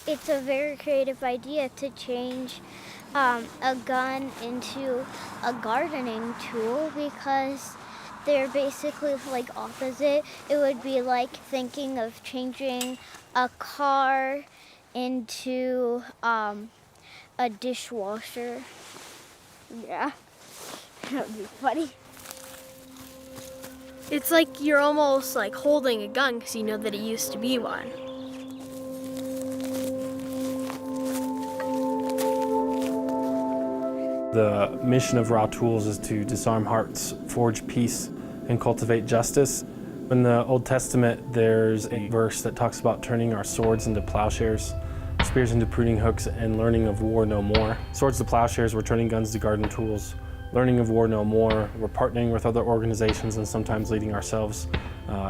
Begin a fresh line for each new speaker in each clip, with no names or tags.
It's a very creative idea to change a gun into a gardening tool because they're basically like opposite. It would be like thinking of changing a car into a dishwasher. Yeah, that would be funny.
It's like you're almost like holding a gun because you know that it used to be one.
The mission of RAWtools is to disarm hearts, forge peace, and cultivate justice. In the Old Testament, there's a verse that talks about turning our swords into plowshares, spears into pruning hooks, and learning of war no more. Swords to plowshares, we're turning guns to garden tools. Learning of war no more, we're partnering with other organizations and sometimes leading ourselves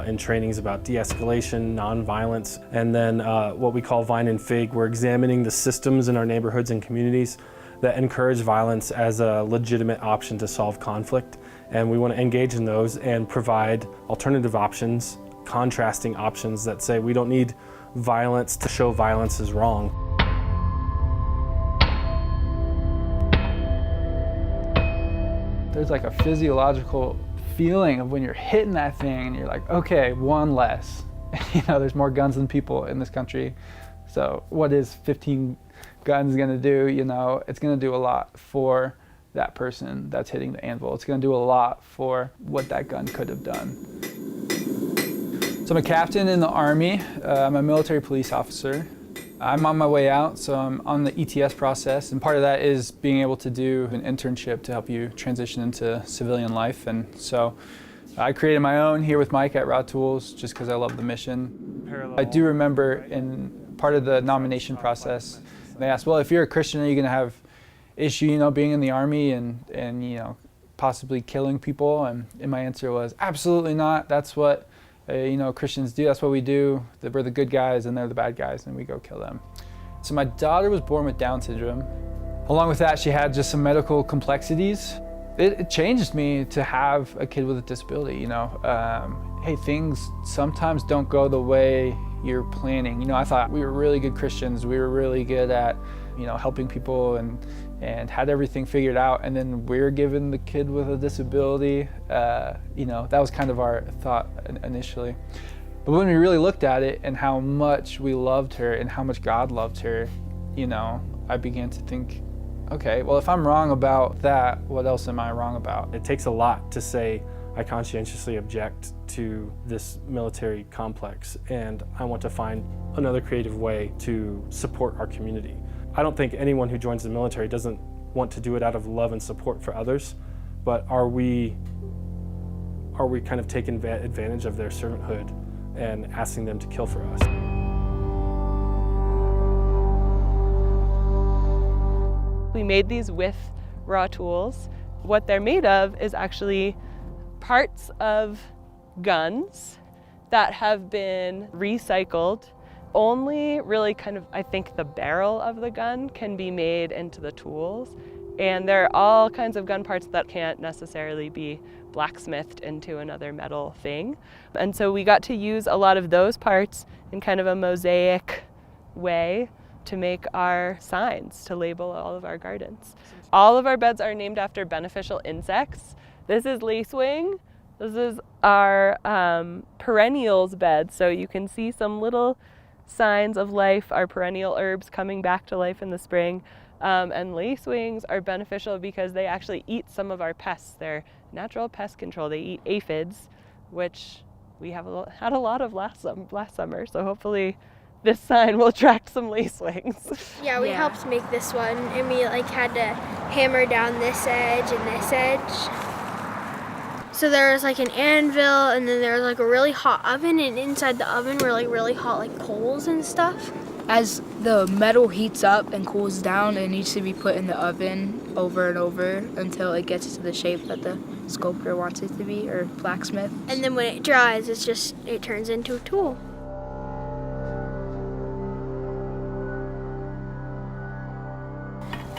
in trainings about de-escalation, non-violence, and then what we call Vine and Fig. We're examining the systems in our neighborhoods and communities that encourage violence as a legitimate option to solve conflict. And we want to engage in those and provide alternative options, contrasting options that say we don't need violence to show violence is wrong.
There's like a physiological feeling of when you're hitting that thing and you're like, okay, one less. You know, there's more guns than people in this country. So what is 15 guns gonna do? You know, it's gonna do a lot for that person that's hitting the anvil. It's gonna do a lot for what that gun could have done. So I'm a captain in the Army. I'm a military police officer. I'm on my way out, so I'm on the ETS process, and part of that is being able to do an internship to help you transition into civilian life. And so I created my own here with Mike at RAWtools just because I love the mission. I do remember in part of the nomination process, they asked, well, if you're a Christian, are you going to have issue, you know, being in the Army and you know, possibly killing people? And my answer was, absolutely not. That's what you know, Christians do. That's what we do. We're the good guys and they're the bad guys and we go kill them. So my daughter was born with Down syndrome. Along with that, she had just some medical complexities. It changed me to have a kid with a disability, you know. Hey, things sometimes don't go the way you're planning. You know, I thought we were really good Christians. We were really good at, you know, helping people and had everything figured out, and then we're given the kid with a disability. You know, that was kind of our thought initially. But when we really looked at it and how much we loved her and how much God loved her, you know, I began to think, okay, well, if I'm wrong about that, what else am I wrong about?
It takes a lot to say, I conscientiously object to this military complex, and I want to find another creative way to support our community. I don't think anyone who joins the military doesn't want to do it out of love and support for others, but are we kind of taking advantage of their servanthood and asking them to kill for us?
We made these with RAWtools. What they're made of is actually parts of guns that have been recycled. Only really kind of, I think, the barrel of the gun can be made into the tools. And there are all kinds of gun parts that can't necessarily be blacksmithed into another metal thing. And so we got to use a lot of those parts in kind of a mosaic way to make our signs, to label all of our gardens. All of our beds are named after beneficial insects. This is lacewing. This is our perennials bed. So you can see some little signs of life, our perennial herbs coming back to life in the spring. And lacewings are beneficial because they actually eat some of our pests. They're natural pest control. They eat aphids, which we had a lot of last summer. So hopefully this sign will attract some lacewings.
Yeah, we helped make this one, and we like had to hammer down this edge and this edge. So there was like an anvil, and then there was like a really hot oven, and inside the oven were like really hot like coals and stuff.
As the metal heats up and cools down, it needs to be put in the oven over and over until it gets to the shape that the sculptor wants it to be, or blacksmith.
And then when it dries, it turns into a tool.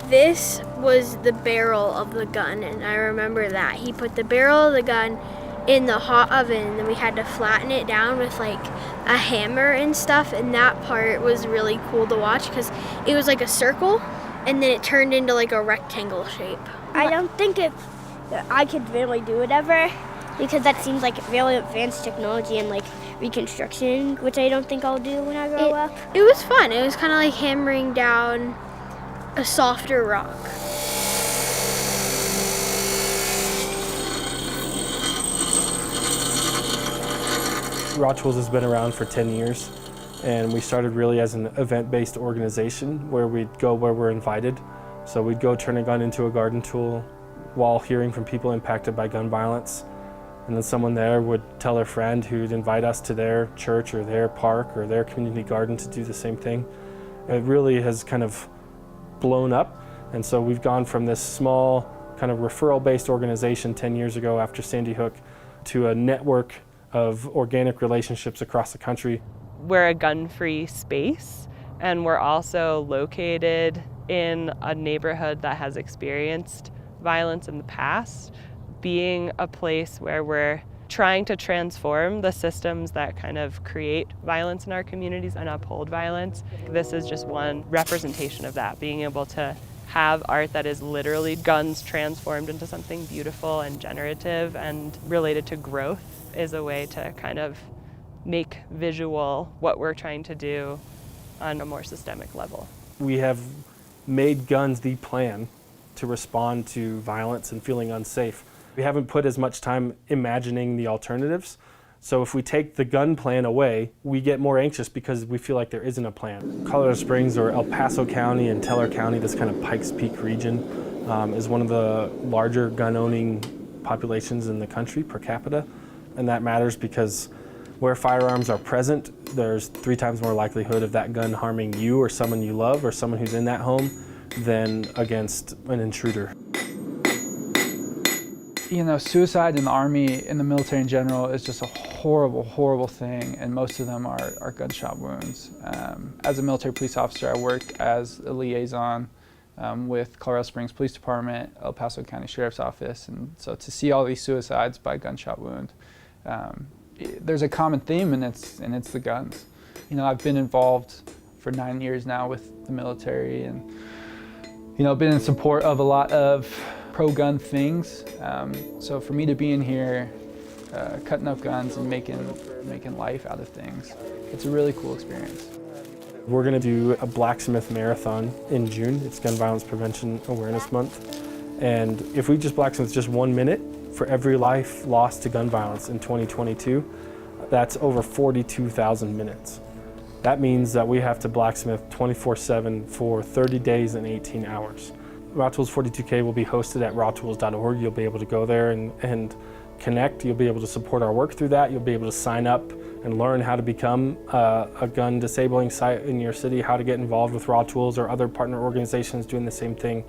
This was the barrel of the gun, and I remember that. He put the barrel of the gun in the hot oven, and then we had to flatten it down with like a hammer and stuff, and that part was really cool to watch because it was like a circle and then it turned into like a rectangle shape.
I don't think I could really do it ever because that seems like really advanced technology and like reconstruction, which I don't think I'll do when I grow up.
It was fun. It was kind of like hammering down a softer rock.
RAWtools has been around for 10 years, and we started really as an event-based organization where we'd go where we're invited. So we'd go turn a gun into a garden tool while hearing from people impacted by gun violence. And then someone there would tell their friend who'd invite us to their church or their park or their community garden to do the same thing. It really has kind of blown up. And so we've gone from this small kind of referral-based organization 10 years ago after Sandy Hook to a network of organic relationships across the country.
We're a gun-free space, and we're also located in a neighborhood that has experienced violence in the past. Being a place where we're trying to transform the systems that kind of create violence in our communities and uphold violence, this is just one representation of that, being able to have art that is literally guns transformed into something beautiful and generative and related to growth is a way to kind of make visual what we're trying to do on a more systemic level.
We have made guns the plan to respond to violence and feeling unsafe. We haven't put as much time imagining the alternatives. So if we take the gun plan away, we get more anxious because we feel like there isn't a plan. Colorado Springs or El Paso County and Teller County, this kind of Pikes Peak region, is one of the larger gun-owning populations in the country per capita. And that matters because where firearms are present, there's 3 times more likelihood of that gun harming you or someone you love or someone who's in that home than against an intruder.
You know, suicide in the Army, in the military in general, is just a horrible, horrible thing, and most of them are gunshot wounds. As a military police officer, I worked as a liaison with Colorado Springs Police Department, El Paso County Sheriff's Office, and so to see all these suicides by gunshot wound, there's a common theme, and it's the guns. You know, I've been involved for 9 years now with the military, and you know, been in support of a lot of pro-gun things. So for me to be in here, cutting up guns and making life out of things, it's a really cool experience.
We're going to do a blacksmith marathon in June. It's Gun Violence Prevention Awareness Month. And if we just blacksmith just 1 minute for every life lost to gun violence in 2022, that's over 42,000 minutes. That means that we have to blacksmith 24/7 for 30 days and 18 hours. RAWtools 42K will be hosted at rawtools.org. You'll be able to go there and connect. You'll be able to support our work through that. You'll be able to sign up and learn how to become a gun disabling site in your city, how to get involved with RAWtools or other partner organizations doing the same thing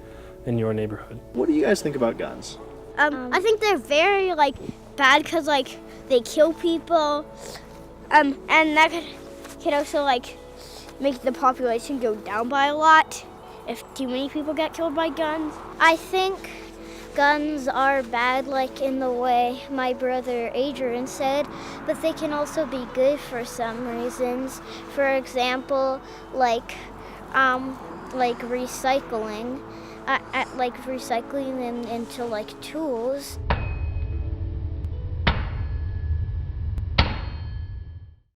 in your neighborhood.
What do you guys think about guns?
I think they're very bad because they kill people, and that could also make the population go down by a lot if too many people get killed by guns.
I think guns are bad in the way my brother Adrian said, but they can also be good for some reasons. For example, recycling, recycling them into tools.